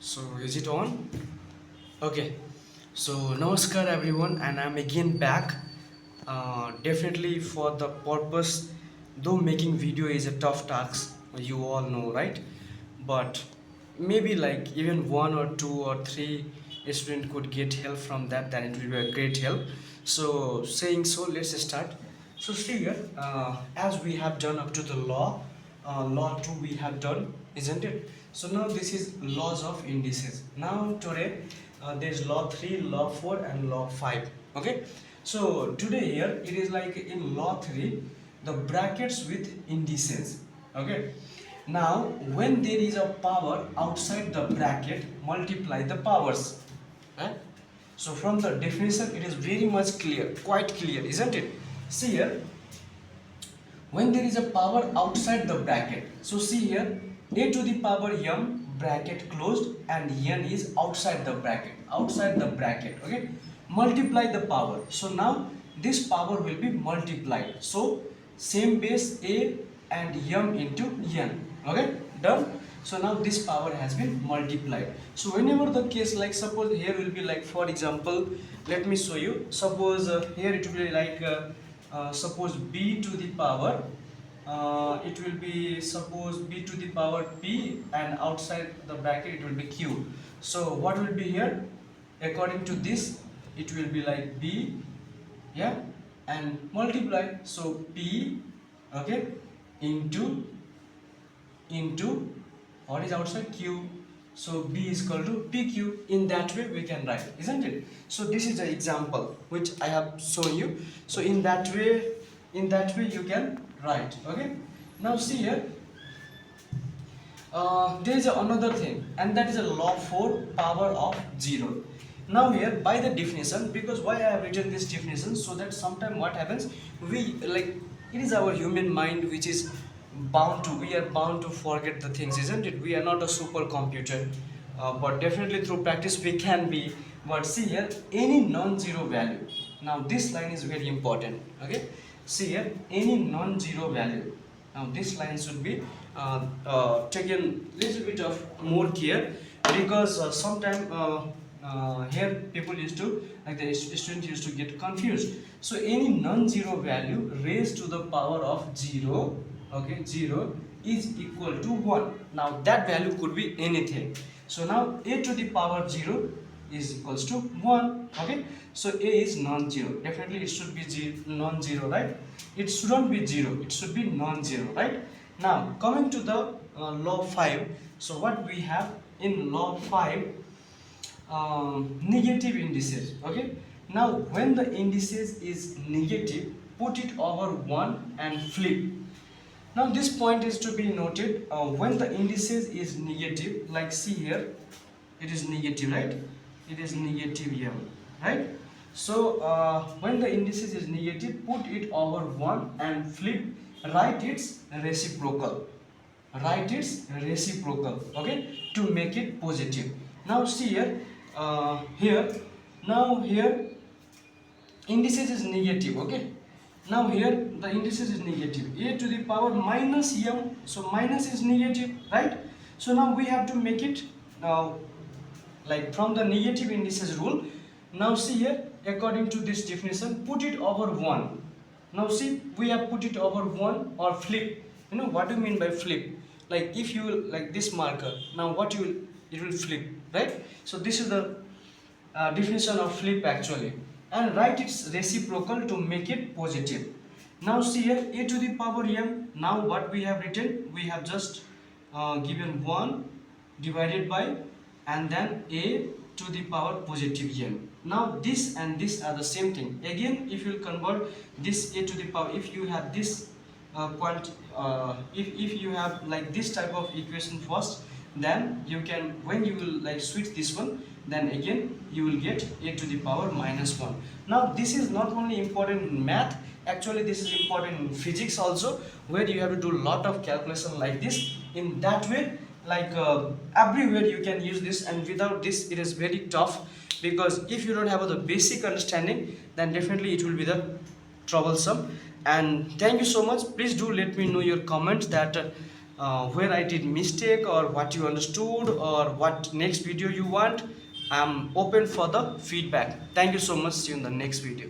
So is it on? Okay. So namaskar everyone, and I'm again back. Definitely for the purpose, though making video is a tough task, you all know, right? But maybe like even one or two or three student could get help from that, then it will be a great help. So saying so, let's start. So see here, as we have done up to the law 2 we have done, isn't it? So now this is laws of indices. Now today there is law 3, law 4 and law 5. Okay, so today here it is like in law 3 the brackets with indices. Okay, now when there is a power outside the bracket, multiply the powers. Right? So from the definition it is very much clear, quite clear, isn't it? See here, when there is a power outside the bracket, so see here, a to the power m bracket closed and n is outside the bracket. Okay, multiply the power. So now this power will be multiplied, so same base a and m into n. Okay, done. So now this power has been multiplied. So whenever the case, like suppose here will be like, for example, let me show you. Suppose here it will be like suppose b to the power, it will be suppose b to the power p, and outside the bracket it will be q. So what will be here? According to this, it will be like b, yeah, and multiply. So p, okay, into what is outside, q. So b is equal to pq. In that way we can write, isn't it? So this is the example which I have shown you. So in that way you can write. Okay, now see here, there is another thing, and that is a law 4, power of 0. Now here by the definition, because why I have written this definition, so that sometime what happens, we like, it is our human mind which is we are bound to forget the things, isn't it? We are not a supercomputer, but definitely through practice we can be. But see here, any non-zero value, now this line is very important. Okay, see here, any non-zero value, now this line should be taken little bit of more care, because sometime here people used to, like the student used to get confused. So any non-zero value raised to the power of 0, okay, 0 is equal to 1. Now that value could be anything. So now a to the power 0 is equals to 1. Okay, so a is non-zero. Definitely it should be non-zero, right? It shouldn't be 0, it should be non-zero, right? Now coming to the law 5. So what we have in law 5, negative indices. Okay, now when the indices is negative, put it over 1 and flip. Now this point is to be noted, when the indices is negative, like see here, it is negative, right? It is negative m, right? So when the indices is negative, put it over 1 and flip, write its reciprocal. Okay, to make it positive. Now see here, here indices is negative. Okay, now here the indices is negative, a to the power minus m, so minus is negative, right? So now we have to make it now like from the negative indices rule. Now see here, according to this definition, put it over 1. Now see, we have put it over 1 or flip. You know what do you mean by flip? Like if you like this marker, now what it will flip, right? So this is the definition of flip actually, and write its reciprocal to make it positive. Now see here, a to the power m. Now what we have written, we have just given 1 divided by, and then a to the power positive m. Now this and this are the same thing. Again, if you convert this a to the power, if you have this if you have like this type of equation first, then you can, when you will like switch this one, then again you will get a to the power minus 1. Now this is not only important in math, actually this is important in physics also, where you have to do a lot of calculation like this. In that way, like everywhere you can use this, and without this it is very tough, because if you don't have the basic understanding, then definitely it will be the troublesome. And thank you so much. Please do let me know your comments that where I did mistake or what you understood or what next video you want. I'm open for the feedback. Thank you so much. See you in the next video.